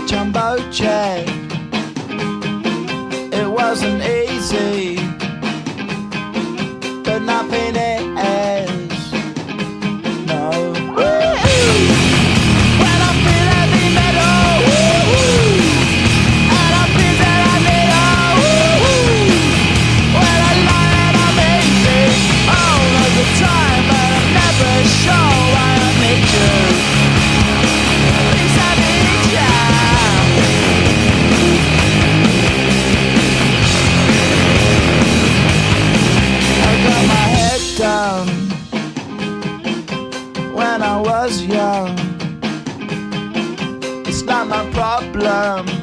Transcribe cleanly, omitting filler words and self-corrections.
jumbo jet. It wasn't easy, but nothing is. No. When I feel heavy metal, and I feel that I need when I lie and I'm easy all of the time, but I'm never sure why I need you. Please, I need ya. Got my head down when I was young. It's not my problem.